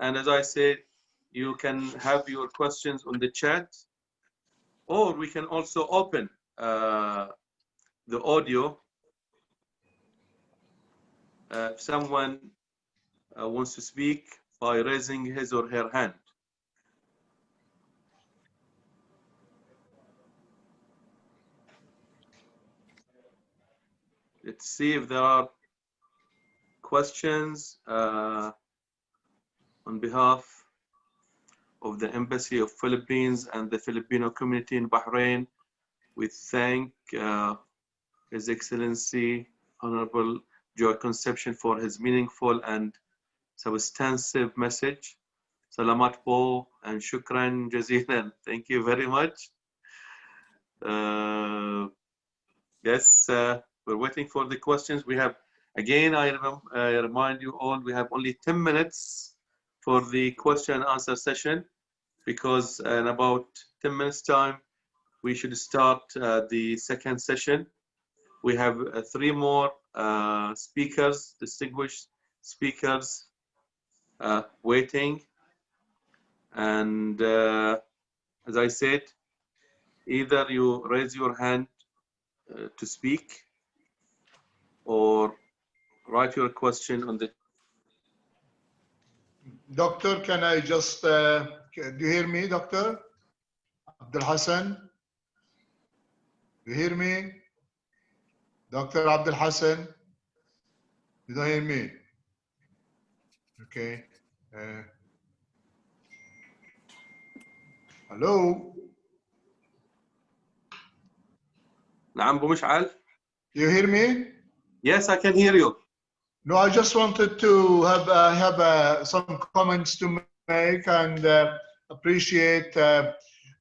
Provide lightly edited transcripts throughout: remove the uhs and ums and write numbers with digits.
And as I said, you can have your questions on the chat, or we can also open the audio. If someone wants to speak by raising his or her hand. Let's see if there are questions on behalf of the Embassy of Philippines and the Filipino community in Bahrain. We thank His Excellency Honorable Joy Conception for his meaningful and substantive message. Salamat po and shukran jazilan. Thank you very much. Yes, we're waiting for the questions. We have, again, I remind you all, we have only 10 minutes for the question and answer session, because in about 10 minutes time, we should start the second session. We have 3 more speakers, distinguished speakers, waiting. And as I said, either you raise your hand to speak or write your question on the. Doctor, can I just, do you hear me, Doctor? Abdul Hassan? You hear me? Dr. Abdul Hassan? You don't hear me? Okay. Hello? نعم أبو مشعل. You hear me? Yes, I can hear you. No, I just wanted to have some comments to make and appreciate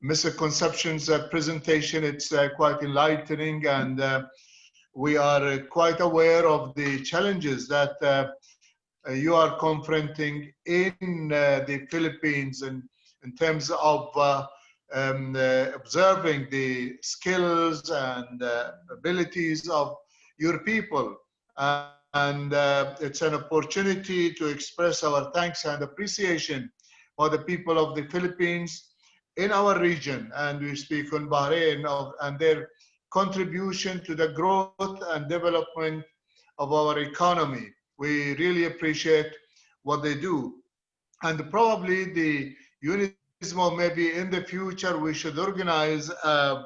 Mr. Conception's presentation. It's quite enlightening, and we are quite aware of the challenges that you are confronting in the Philippines, and in terms of observing the skills and abilities of your people. And it's an opportunity to express our thanks and appreciation for the people of the Philippines in our region. And we speak on Bahrain and their contribution to the growth and development of our economy. We really appreciate what they do. And probably the UNISMO, maybe in the future, we should organize a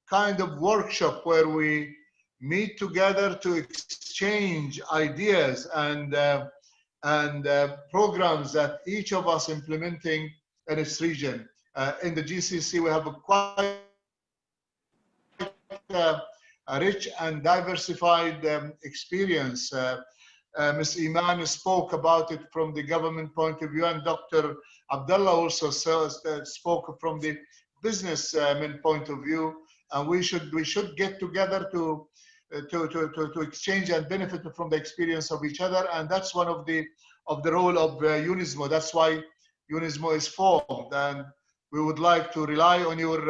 kind of workshop where we meet together to exchange ideas and programs that each of us implementing in its region. In the GCC, we have a quite a rich and diversified experience. Ms. Iman spoke about it from the government point of view, and Dr. Abdullah also spoke from the businessman point of view. And we should get together to exchange and benefit from the experience of each other, and that's one of the role of UNISMO. That's why UNISMO is formed, and we would like to rely on your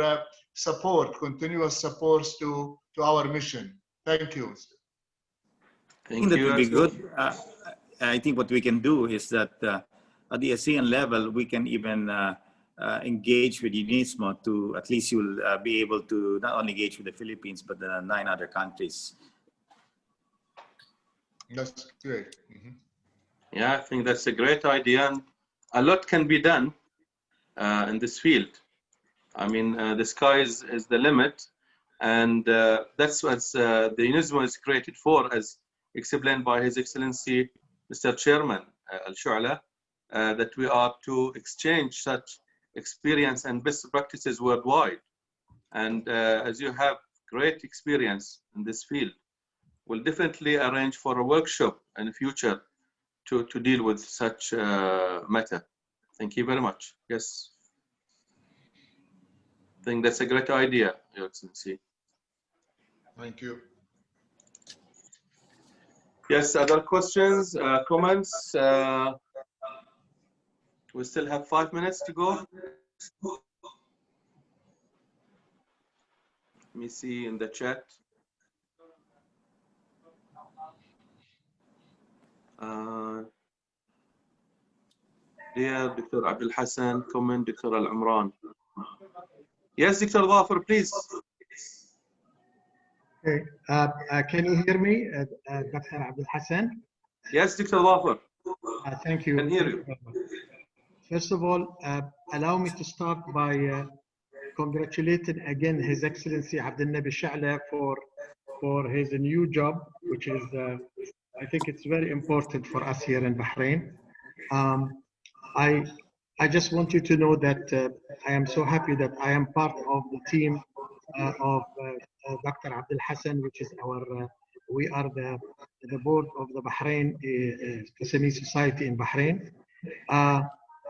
support, continuous support to our mission. Thank you. I think that would be good. I think what we can do is that at the ASEAN level, we can even engage with UNISMO to at least you'll be able to not only engage with the Philippines, but the 9 other countries. That's great. Mm-hmm. Yeah, I think that's a great idea, and a lot can be done in this field. I mean, the sky is the limit, and that's what the UNISMO is created for, as explained by His Excellency Mr. Chairman Al-Shu'ala, that we are to exchange such experience and best practices worldwide. And as you have great experience in this field, we'll definitely arrange for a workshop in the future to deal with such matter. Thank you very much. Yes. I think that's a great idea, Your Excellency. Thank you. Yes, other questions, comments? We still have 5 minutes to go. Let me see in the chat. Dear Dr. Abdul Hassan, comment Dr. Al Imran. Yes, Dr. Dhafar, please. Okay. Can you hear me, Dr. Abdul Hassan? Yes, Dr. Dhafar. Thank you. Can hear you. First of all, allow me to start by congratulating again His Excellency Abdel Nabi Sha'la for his new job, which is, I think it's very important for us here in Bahrain. I just want you to know that I am so happy that I am part of the team of Dr. Abdul Hassan, which is our, we are the board of the Bahrain SME Society in Bahrain.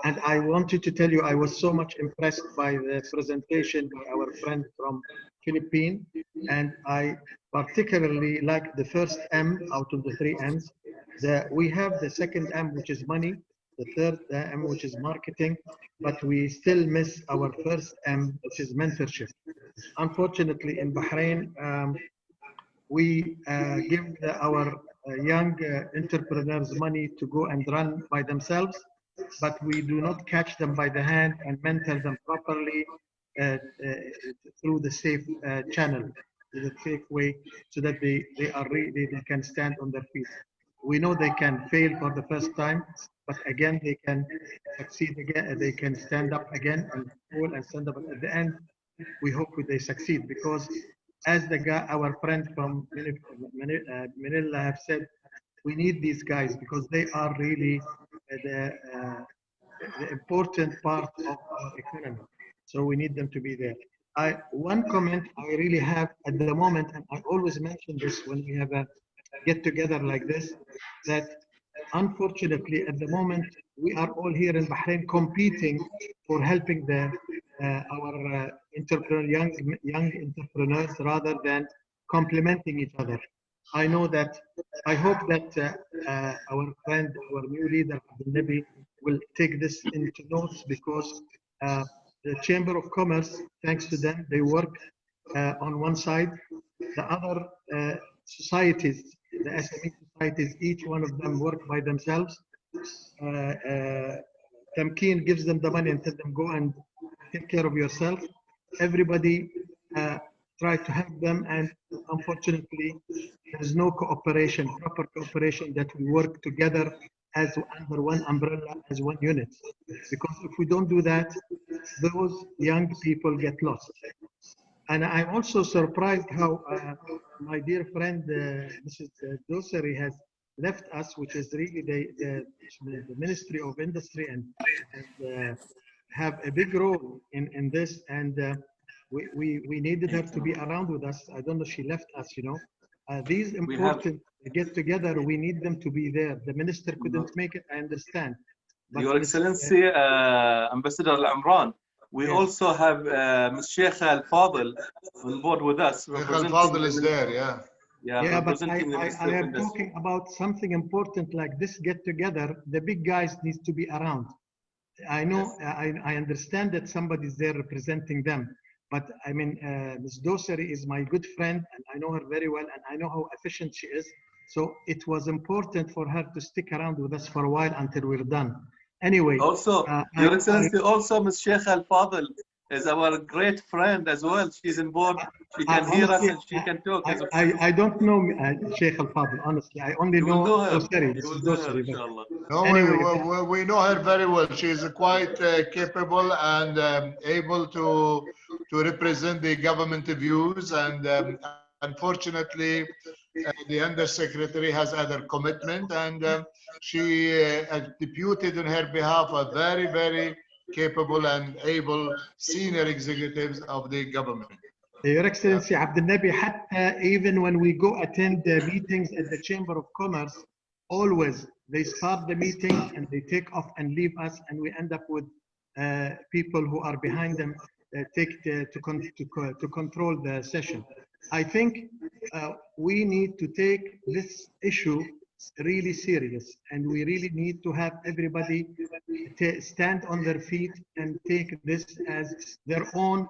And I wanted to tell you, I was so much impressed by the presentation by our friend from Philippines, and I particularly like the first M out of the 3 M's. We have the second M, which is money, the third M, which is marketing, but we still miss our first M, which is mentorship. Unfortunately, in Bahrain, we give our young entrepreneurs money to go and run by themselves, but we do not catch them by the hand and mentor them properly through the safe channel, the safe way, so that they can stand on their feet. We know they can fail for the first time, but again they can succeed again. They can stand up again and fall and stand up. But at the end, we hope they succeed, because as the guy, our friend from Manila have said, we need these guys because they are really the important part of our economy. So we need them to be there. One comment I really have at the moment, and I always mention this when we have a get together like this, that unfortunately at the moment we are all here in Bahrain competing for helping our young entrepreneurs rather than complementing each other. I know that, I hope that our friend, our new leader, Abdel Nabi, will take this into notes, because the Chamber of Commerce, thanks to them, they work on one side. The other societies, the SME societies, each one of them work by themselves. Tamkeen gives them the money and tells them, go and take care of yourself. Everybody try to help them, and unfortunately, there's no cooperation, proper cooperation, that we work together as under one umbrella, as one unit. Because if we don't do that, those young people get lost. And I'm also surprised how my dear friend, Mrs. Dosari, has left us, which is really the Ministry of Industry, and have a big role in this. And we needed her to be around with us. I don't know, she left us, you know. These important get together, we need them to be there. The minister couldn't make it, I understand. But Your Excellency, Ambassador Al Imran, we also have Ms. Sheikh Al Fadil on board with us. Sheikh Al Fadil is there, yeah. Yeah, but I am talking about something important like this get together. The big guys need to be around. I know, I understand that somebody's there representing them, but I mean, Ms. Dosari is my good friend, and I know her very well, and I know how efficient she is. So it was important for her to stick around with us for a while until we're done. Anyway. Also, Your Excellency, also Ms. Sheikh Al Fadil is our great friend as well. She's on board. She can hear us and she can talk. I don't know Sheikh Al Fadil, honestly. I only know Dosari. No, anyway, we know her very well. She is quite capable and able to represent the government views. And unfortunately, the Undersecretary has other commitment, and she has deputed on her behalf a very, very capable and able senior executives of the government. Your Excellency, Abdel Nabi, even when we go attend the meetings at the Chamber of Commerce, always they start the meeting and they take off and leave us, and we end up with people who are behind them to control the session. I think we need to take this issue really serious, and we really need to have everybody stand on their feet and take this as their own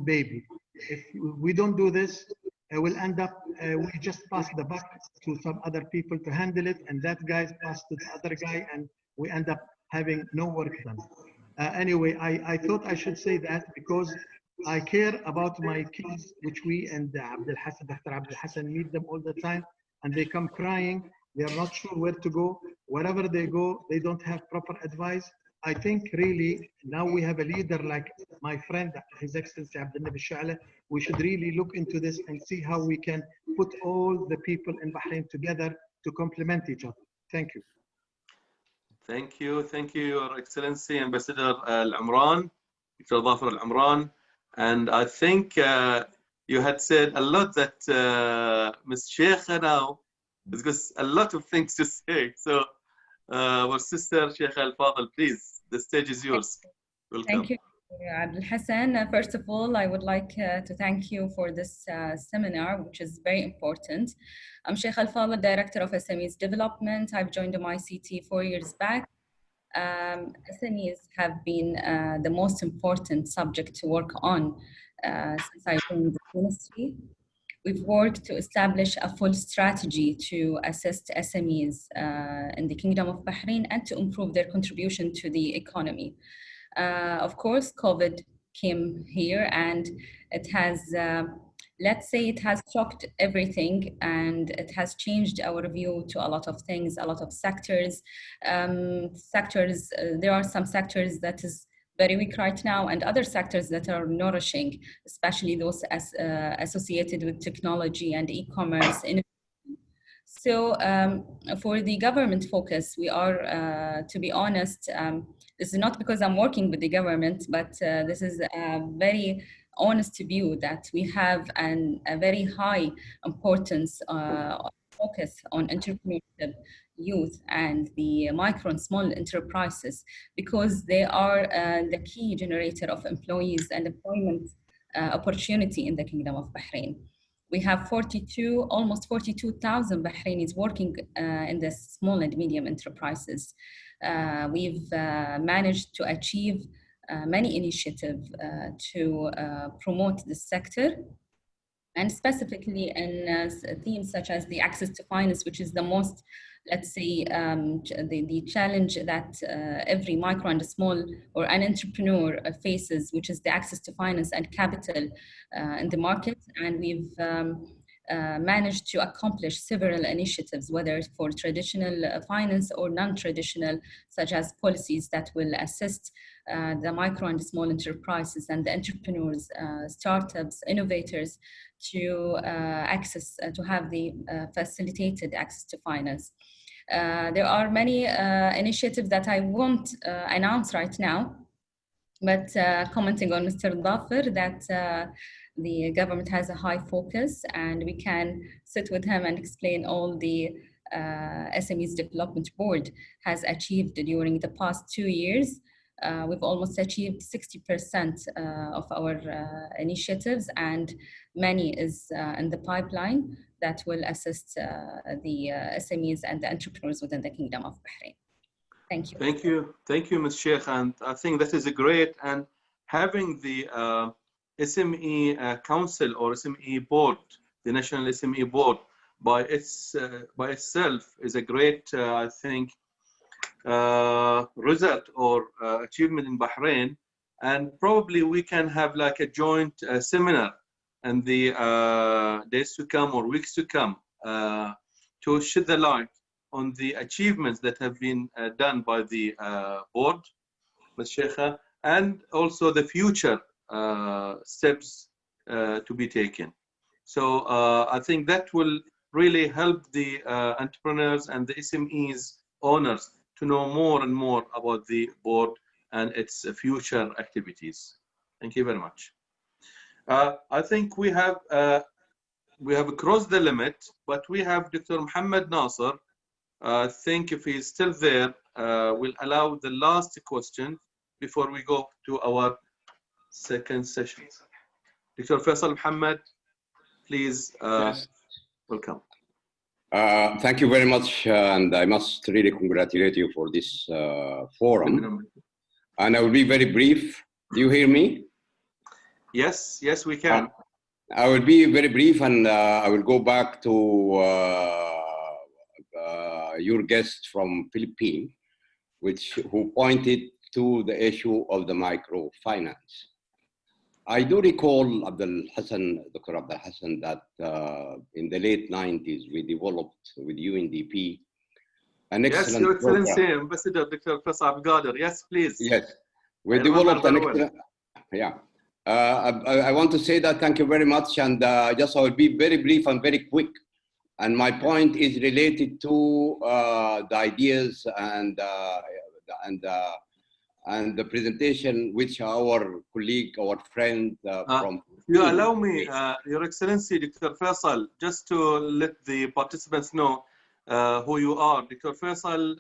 baby. If we don't do this, we'll end up, we just pass the buck to some other people to handle it, and that guy's passed to the other guy, and we end up having no work done. Anyway, I thought I should say that because I care about my kids, which we and Dr. Abdul Hassan meet them all the time, and they come crying. They are not sure where to go. Wherever they go, they don't have proper advice. I think really now we have a leader like my friend, His Excellency Abdel Nabi Sha'ala. We should really look into this and see how we can put all the people in Bahrain together to complement each other. Thank you. Thank you, Your Excellency Ambassador Al-Amran, Dr. Dhafar Al-Amran. And I think you had said a lot that Ms. Sheikha now has got a lot of things to say. So our sister Sheikh Al-Fadl, please, the stage is yours. Welcome. Thank you, Abdul Hassan. First of all, I would like to thank you for this seminar, which is very important. I'm Sheikh Al-Fadl, Director of SMEs Development. I've joined MICT 4 years back. SMEs have been the most important subject to work on since I joined the ministry. We've worked to establish a full strategy to assist SMEs in the Kingdom of Bahrain and to improve their contribution to the economy. Of course, COVID came here and it has, let's say it has shocked everything and it has changed our view to a lot of things, a lot of sectors. There are some sectors that is very weak right now and other sectors that are nourishing, especially those associated with technology and e-commerce. So for the government focus, we are, to be honest, this is not because I'm working with the government, but this is a very honest view that we have a very high importance focus on entrepreneurship, youth, and the micro and small enterprises, because they are the key generator of employees and employment opportunity in the Kingdom of Bahrain. We have almost 42,000 Bahrainis working in the small and medium enterprises. We've managed to achieve many initiatives to promote this sector, and specifically in themes such as the access to finance, which is the most, let's say, the challenge that every micro and small or an entrepreneur faces, which is the access to finance and capital in the market. And we've managed to accomplish several initiatives, whether for traditional finance or non-traditional, such as policies that will assist the micro and small enterprises and the entrepreneurs, startups, innovators to have the facilitated access to finance. There are many initiatives that I won't announce right now, but commenting on Mr. Dhafar, that the government has a high focus and we can sit with him and explain all the SMEs Development Board has achieved during the past 2 years. We've almost achieved 60% of our initiatives, and many is in the pipeline that will assist the SMEs and the entrepreneurs within the Kingdom of Bahrain. Thank you. Thank you, Ms. Sheikh. And I think that is a great, and having the SME Council or SME Board, the National SME Board, by itself is a great, I think, result or achievement in Bahrain. And probably we can have like a joint seminar in the days to come or weeks to come to shed the light on the achievements that have been done by the board, Ms. Sheikha, and also the future steps to be taken. So I think that will really help the entrepreneurs and the SMEs owners to know more and more about the board and its future activities. Thank you very much. I think we have crossed the limit, but we have Dr. Muhammad Nasser. I think if he's still there, we'll allow the last question before we go to our second session. Dr. Faisal Muhammad, please, yes. Welcome. Thank you very much, and I must really congratulate you for this forum. And I will be very brief. Do you hear me? Yes, yes, we can. I will be very brief, and I will go back to your guest from Philippines, who pointed to the issue of the microfinance. I do recall Dr. Abdul Hassan, that in the late 90s, we developed with UNDP an excellent Yes, Your Excellency, program. Ambassador Dr. Faisal Abdelkader. Yes, please. Yes, we developed an excellent, yeah. I want to say that thank you very much, and just I will be very brief and very quick. And my point is related to the ideas and the presentation which our colleague, our friend from... You allow me, Your Excellency, Dr. Faisal, just to let the participants know who you are. Dr. Faisal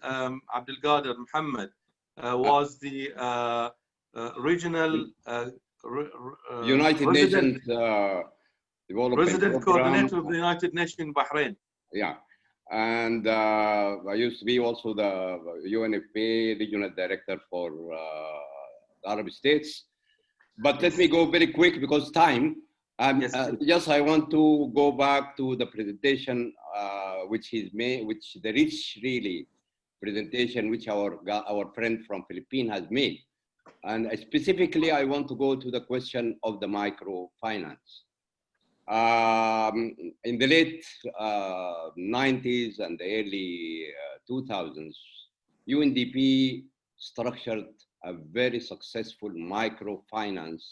Abdelkader Muhammad was the regional United Nations Resident Coordinator of the United Nations in Bahrain. Yeah. And I used to be also the UNFPA Regional Director for the Arab States. But let me go very quick because time. Yes, just I want to go back to the presentation which is made, which the rich really presentation which our friend from Philippines has made. And specifically, I want to go to the question of the microfinance. In the late 90s and the early 2000s, UNDP structured a very successful microfinance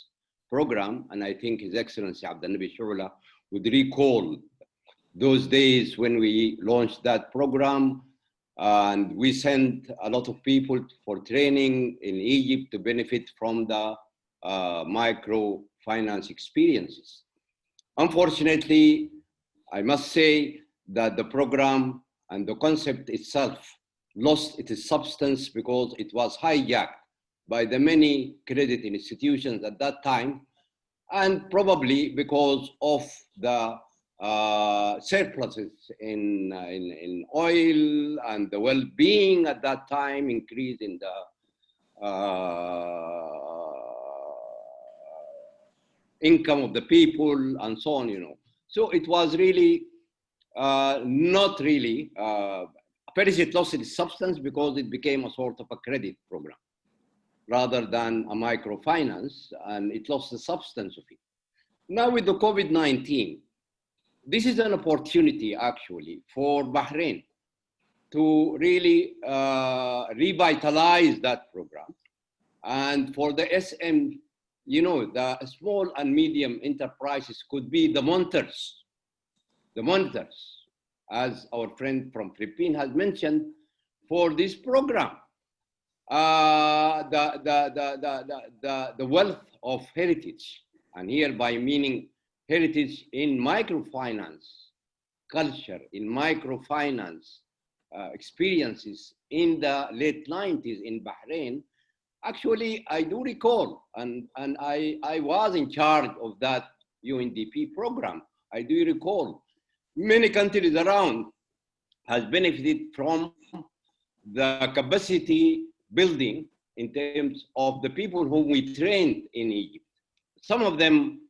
program, and I think His Excellency Abdel Nabi Shula would recall those days when we launched that program, and we sent a lot of people for training in Egypt to benefit from the microfinance experiences. Unfortunately, I must say that the program and the concept itself lost its substance because it was hijacked by the many credit institutions at that time, and probably because of the surpluses in oil and the well-being at that time, increase in the income of the people and so on, you know. So it was really not really, first it lost its substance because it became a sort of a credit program rather than a microfinance, and it lost the substance of it. Now with the COVID-19, this is an opportunity actually for Bahrain to really revitalize that program, and for the SM, you know, the small and medium enterprises could be the monitors, as our friend from Philippines has mentioned, for this program. The wealth of heritage, and hereby meaning heritage in microfinance culture, in microfinance experiences in the late 90s in Bahrain. Actually, I do recall, and I was in charge of that UNDP program. I do recall many countries around has benefited from the capacity building in terms of the people whom we trained in Egypt. Some of them,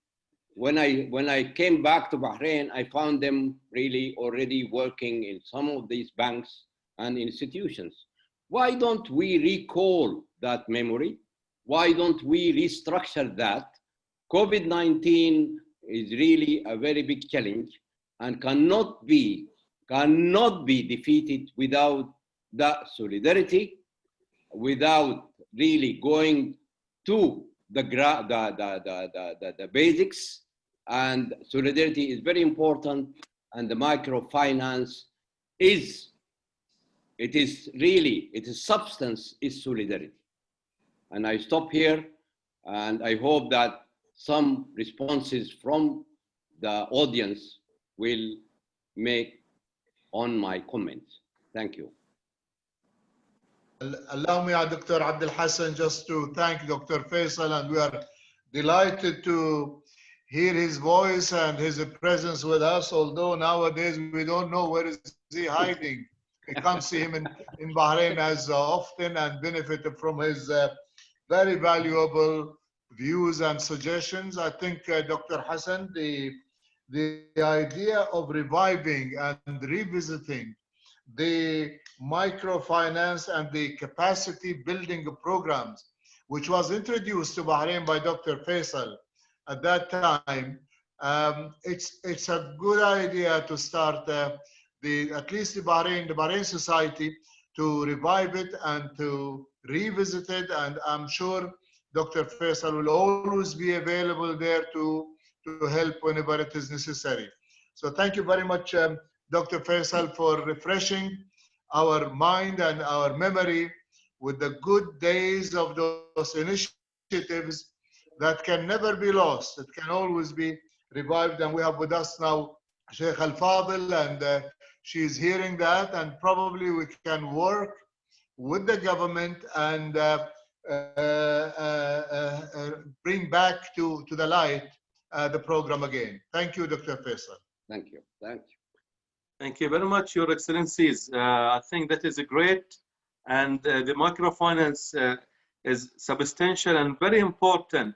when I came back to Bahrain, I found them really already working in some of these banks and institutions. Why don't we recall that memory? Why don't we restructure that? COVID-19 is really a very big challenge and cannot be defeated without the solidarity, without really going to the basics. And solidarity is very important, and the microfinance is, its substance is solidarity. And I stop here, and I hope that some responses from the audience will make on my comments. Thank you. Allow me, Dr. Abdul Hassan, just to thank Dr. Faisal, and we are delighted to hear his voice and his presence with us, although nowadays we don't know where is he hiding. We can't see him in Bahrain as often, and benefit from his very valuable views and suggestions. I think, Dr. Hassan, the idea of reviving and revisiting the microfinance and the capacity building programs, which was introduced to Bahrain by Dr. Faisal at that time. It's a good idea to start at least the Bahrain society, to revive it and to revisit it. And I'm sure Dr. Faisal will always be available there to help whenever it is necessary. So thank you very much, Dr. Faisal, for refreshing our mind and our memory with the good days of those initiatives that can never be lost. It can always be revived. And we have with us now Sheikh Al-Fadil, and she's hearing that, and probably we can work with the government and bring back to the light the program again. Thank you, Dr. Faisal. Thank you. Thank you. Thank you very much, Your Excellencies. I think that is great, and the microfinance is substantial and very important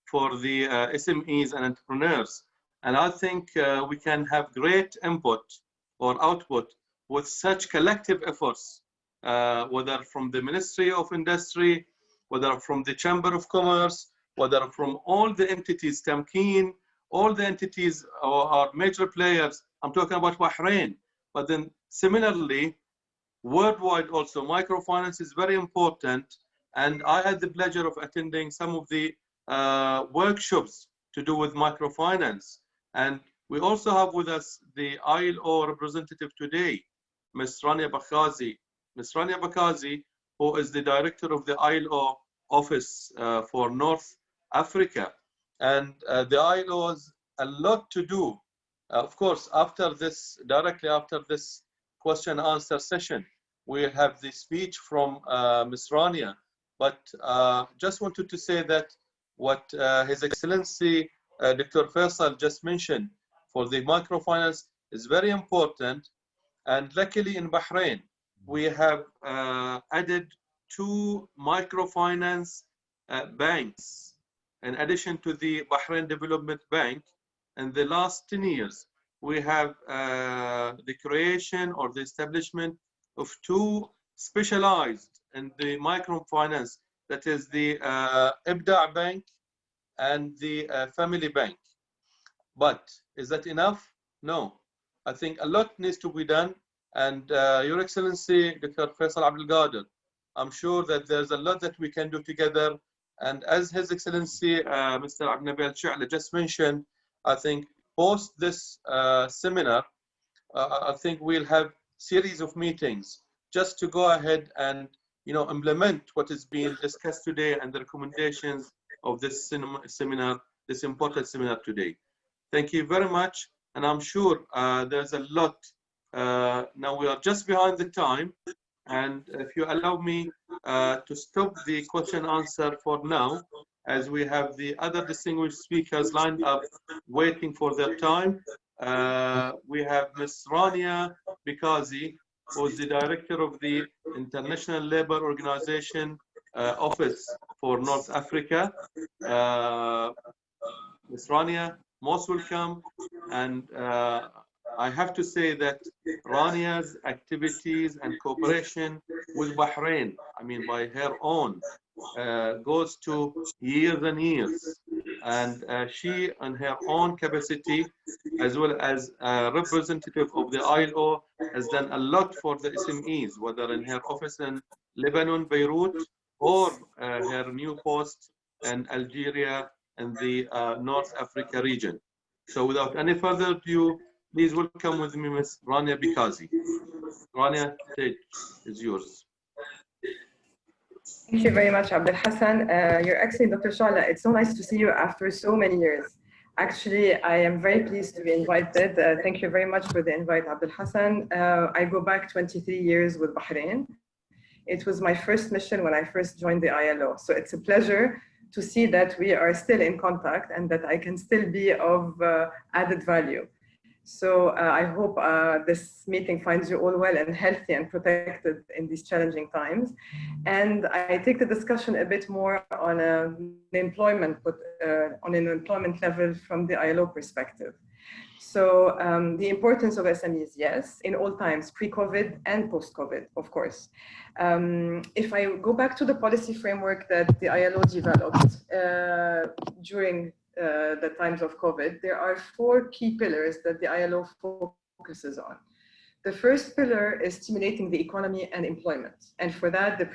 for the SMEs and entrepreneurs. And I think we can have great input or output with such collective efforts, whether from the Ministry of Industry, whether from the Chamber of Commerce, whether from all the entities, Tamkeen, all the entities are major players. I'm talking about Bahrain, but then similarly, worldwide also, microfinance is very important. And I had the pleasure of attending some of the workshops to do with microfinance. And we also have with us the ILO representative today, Ms. Rania Bakhazi. Ms. Rania Bakhazi, who is the director of the ILO office for North Africa. And the ILO has a lot to do. Of course, after this, directly after this question and answer session, we have the speech from Ms. Rania. But just wanted to say that what His Excellency Dr. Faisal just mentioned for the microfinance is very important. And luckily in Bahrain, we have added 2 microfinance banks in addition to the Bahrain Development Bank. In the last 10 years, we have the creation or the establishment of 2 specialized in the microfinance, that is the Ibda Bank and the Family Bank. But is that enough? No. I think a lot needs to be done. And Your Excellency, Dr. Faisal Abdul Qadir, I'm sure that there's a lot that we can do together. And as His Excellency Mr. Abdul Nabi Al-Sha'la just mentioned, I think post this seminar, I think we'll have series of meetings just to go ahead and implement what is being discussed today and the recommendations of this seminar, this important seminar today. Thank you very much, and I'm sure there's a lot. Now we are just behind the time, and if you allow me to stop the question answer for now, as we have the other distinguished speakers lined up waiting for their time. We have Ms. Rania Bakhazi, who is the director of the International Labour Organization Office for North Africa. Ms. Rania, most welcome. And I have to say that Rania's activities and cooperation with Bahrain, I mean by her own, goes to years and years. And she, on her own capacity, as well as a representative of the ILO, has done a lot for the SMEs, whether in her office in Lebanon, Beirut, or her new post in Algeria and the North Africa region. So without any further ado, please welcome with me Ms. Rania Bakhazi. Rania, the stage is yours. Thank you very much, Abdel Hassan. Your Excellency, Dr. Sha'la, it's so nice to see you after so many years. Actually, I am very pleased to be invited. Thank you very much for the invite, Abdel Hassan. I go back 23 years with Bahrain. It was my first mission when I first joined the ILO. So it's a pleasure to see that we are still in contact and that I can still be of added value. So I hope this meeting finds you all well and healthy and protected in these challenging times. And I take the discussion a bit more on an employment level from the ILO perspective. So the importance of SMEs, yes, in all times, pre-COVID and post-COVID, of course. If I go back to the policy framework that the ILO developed during the times of COVID, there are 4 key pillars that the ILO focuses on. The first pillar is stimulating the economy and employment. And for that, the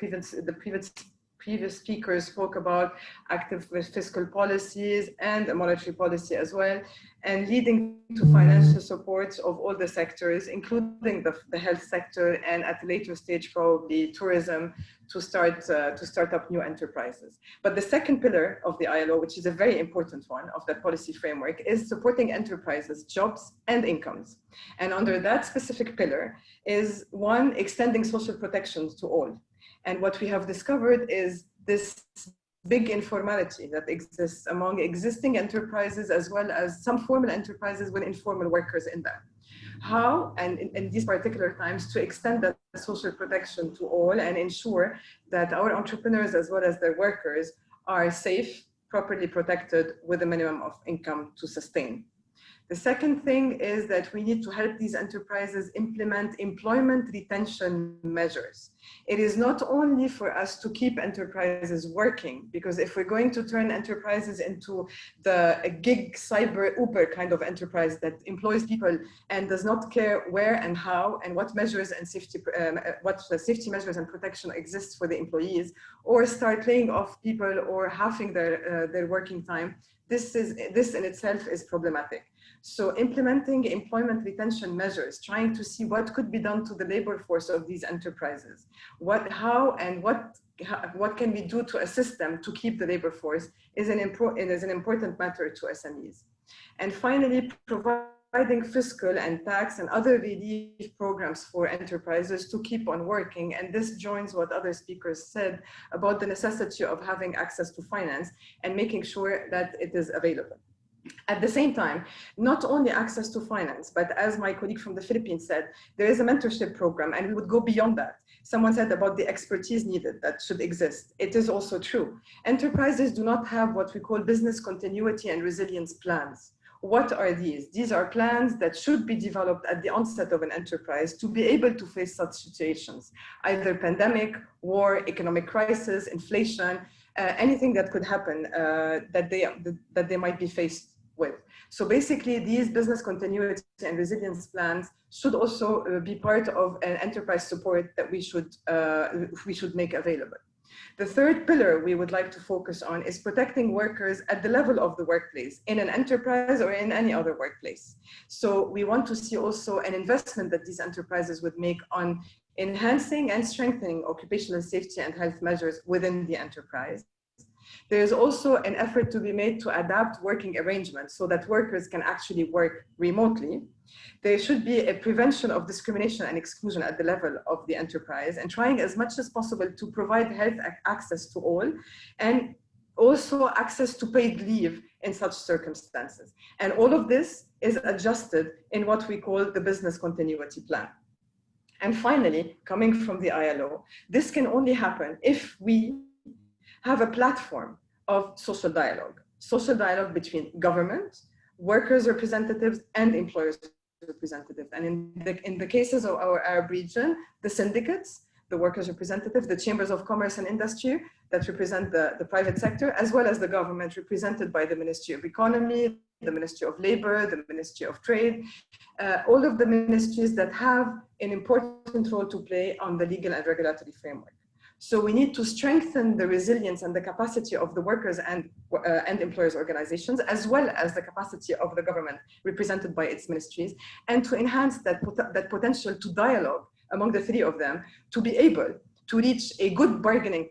previous speakers spoke about active fiscal policies and a monetary policy as well, and leading to financial support of all the sectors, including the health sector, and at a later stage, probably tourism, to start up new enterprises. But the second pillar of the ILO, which is a very important one of that policy framework, is supporting enterprises, jobs, and incomes. And under that specific pillar is one, extending social protections to all. And what we have discovered is this big informality that exists among existing enterprises, as well as some formal enterprises with informal workers in them. How, and in these particular times, to extend that social protection to all and ensure that our entrepreneurs, as well as their workers, are safe, properly protected with a minimum of income to sustain. The second thing is that we need to help these enterprises implement employment retention measures. It is not only for us to keep enterprises working, because if we're going to turn enterprises into the gig cyber Uber kind of enterprise that employs people and does not care where and how and what measures and safety measures and protection exists for the employees, or start laying off people or halving their working time, this in itself is problematic. So implementing employment retention measures, trying to see what could be done to the labor force of these enterprises, what can we do to assist them to keep the labor force is an important matter to SMEs. And finally, providing fiscal and tax and other relief programs for enterprises to keep on working. And this joins what other speakers said about the necessity of having access to finance and making sure that it is available. At the same time, not only access to finance, but as my colleague from the Philippines said, there is a mentorship program, and we would go beyond that. Someone said about the expertise needed that should exist. It is also true. Enterprises do not have what we call business continuity and resilience plans. What are these? These are plans that should be developed at the onset of an enterprise to be able to face such situations, either pandemic, war, economic crisis, inflation, anything that could happen that they might be faced with. So basically, these business continuity and resilience plans should also be part of an enterprise support that we should make available. The third pillar we would like to focus on is protecting workers at the level of the workplace, in an enterprise or in any other workplace. So we want to see also an investment that these enterprises would make on enhancing and strengthening occupational safety and health measures within the enterprise. There is also an effort to be made to adapt working arrangements so that workers can actually work remotely. There should be a prevention of discrimination and exclusion at the level of the enterprise, and trying as much as possible to provide health access to all, and also access to paid leave in such circumstances. And all of this is adjusted in what we call the business continuity plan. And finally, coming from the ILO, this can only happen if we have a platform of social dialogue between government, workers' representatives, and employers' representatives. And in the cases of our Arab region, the syndicates, the workers' representatives, the chambers of commerce and industry that represent the private sector, as well as the government represented by the Ministry of Economy, the Ministry of Labor, the Ministry of Trade, all of the ministries that have an important role to play on the legal and regulatory framework. So we need to strengthen the resilience and the capacity of the workers and employers organizations, as well as the capacity of the government represented by its ministries, and to enhance that potential to dialogue among the three of them, to be able to reach a good bargaining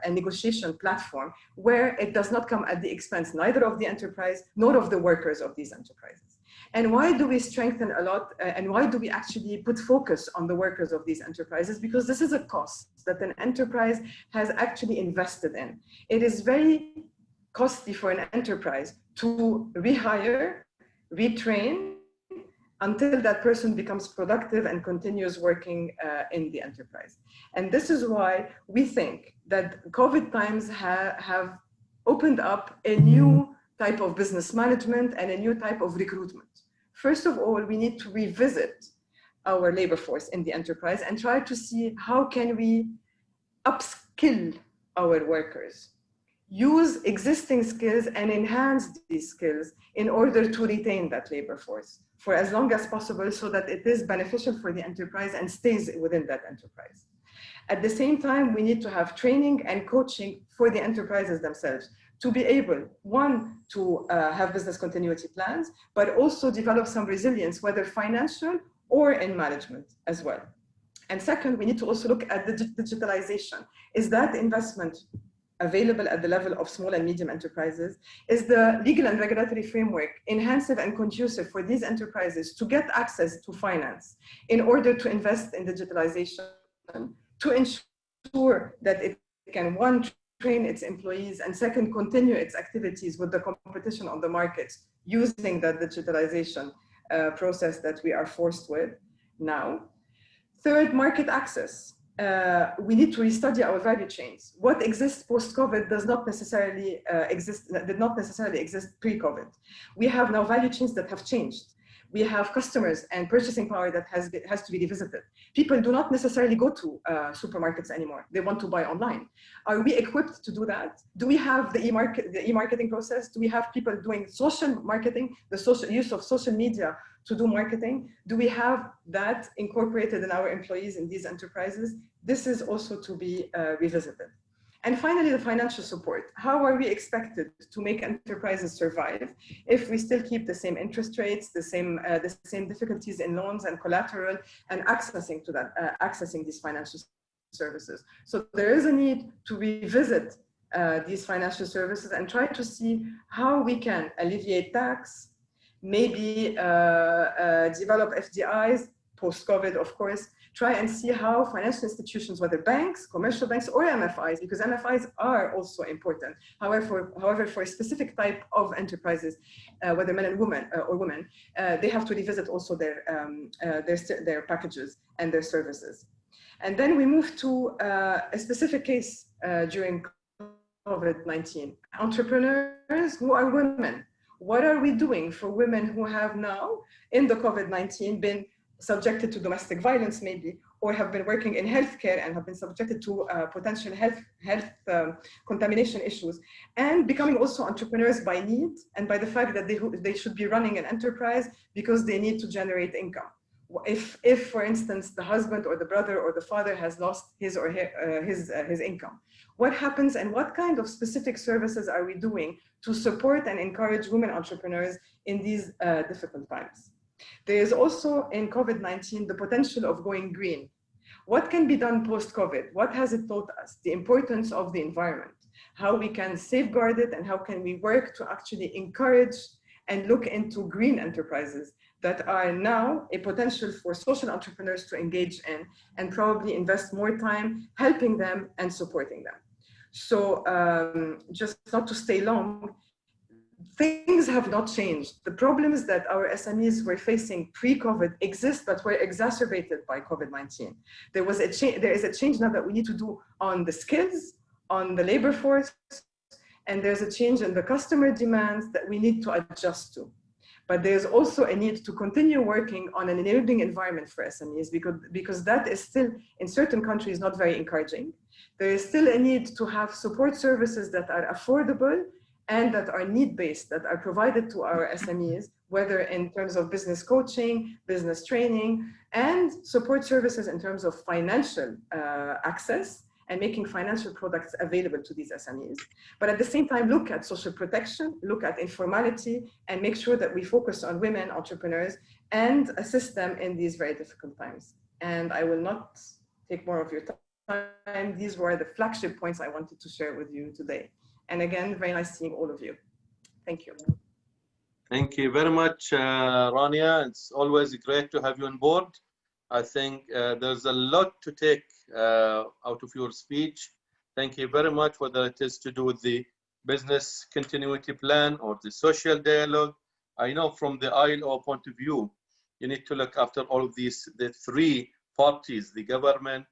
and negotiation platform where it does not come at the expense neither of the enterprise nor of the workers of these enterprises. And why do we strengthen a lot, and why do we actually put focus on the workers of these enterprises? Because this is a cost that an enterprise has actually invested in. It is very costly for an enterprise to rehire, retrain, until that person becomes productive and continues working in the enterprise. And this is why we think that COVID times have opened up a new type of business management and a new type of recruitment. First of all, we need to revisit our labor force in the enterprise and try to see how can we upskill our workers, use existing skills and enhance these skills in order to retain that labor force for as long as possible so that it is beneficial for the enterprise and stays within that enterprise. At the same time, we need to have training and coaching for the enterprises themselves to be able, one, to have business continuity plans, but also develop some resilience, whether financial or in management as well. And second, we need to also look at the digitalization. Is that investment available at the level of small and medium enterprises? Is the legal and regulatory framework enhanced and conducive for these enterprises to get access to finance in order to invest in digitalization, to ensure that it can, one, train its employees, and second, continue its activities with the competition on the market using that digitalization process that we are forced with now. Third, market access. We need to restudy our value chains. What exists post-COVID does not necessarily did not necessarily exist pre-COVID. We have now value chains that have changed. We have customers and purchasing power that has to be revisited. People do not necessarily go to supermarkets anymore. They want to buy online. Are we equipped to do that? Do we have the e-marketing process? Do we have people doing social marketing, the social use of social media to do marketing? Do we have that incorporated in our employees in these enterprises? This is also to be revisited. And finally, the financial support. How are we expected to make enterprises survive if we still keep the same interest rates, the same difficulties in loans and collateral, and accessing these financial services? So there is a need to revisit these financial services and try to see how we can alleviate tax, maybe develop FDIs post-COVID, of course, try and see how financial institutions, whether banks, commercial banks, or MFIs, because MFIs are also important. However, for a specific type of enterprises, whether men and women or women, they have to revisit also their packages and their services. And then we move to a specific case during COVID-19. Entrepreneurs who are women. What are we doing for women who have now, in the COVID-19, been subjected to domestic violence maybe, or have been working in healthcare and have been subjected to potential health contamination issues, and becoming also entrepreneurs by need and by the fact that they should be running an enterprise because they need to generate income. If for instance, the husband or the brother or the father has lost his or his income, what happens and what kind of specific services are we doing to support and encourage women entrepreneurs in these difficult times? There is also in COVID-19 the potential of going green. What can be done post-COVID? What has it taught us? The importance of the environment, how we can safeguard it, and how can we work to actually encourage and look into green enterprises that are now a potential for social entrepreneurs to engage in and probably invest more time helping them and supporting them. So just not to stay long, things have not changed. The problems that our SMEs were facing pre-COVID exist, but were exacerbated by COVID-19. There is a change now that we need to do on the skills, on the labor force, and there's a change in the customer demands that we need to adjust to. But there's also a need to continue working on an enabling environment for SMEs because that is still, in certain countries, not very encouraging. There is still a need to have support services that are affordable and that are need-based, that are provided to our SMEs, whether in terms of business coaching, business training, and support services in terms of financial access and making financial products available to these SMEs. But at the same time, look at social protection, look at informality, and make sure that we focus on women entrepreneurs and assist them in these very difficult times. And I will not take more of your time. These were the flagship points I wanted to share with you today. And again, very nice seeing all of you. Thank you. Thank you very much, Rania. It's always great to have you on board. I think there's a lot to take out of your speech. Thank you very much, whether it is to do with the business continuity plan or the social dialogue. I know from the ILO point of view, you need to look after all of these, the three parties, the government,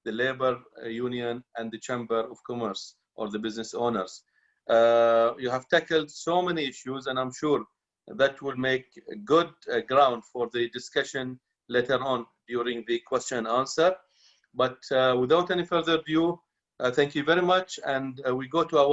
the labor union, and the chamber of commerce or the business owners. You have tackled so many issues, and I'm sure that will make good ground for the discussion later on during the question and answer. But without any further ado, thank you very much, and we go to our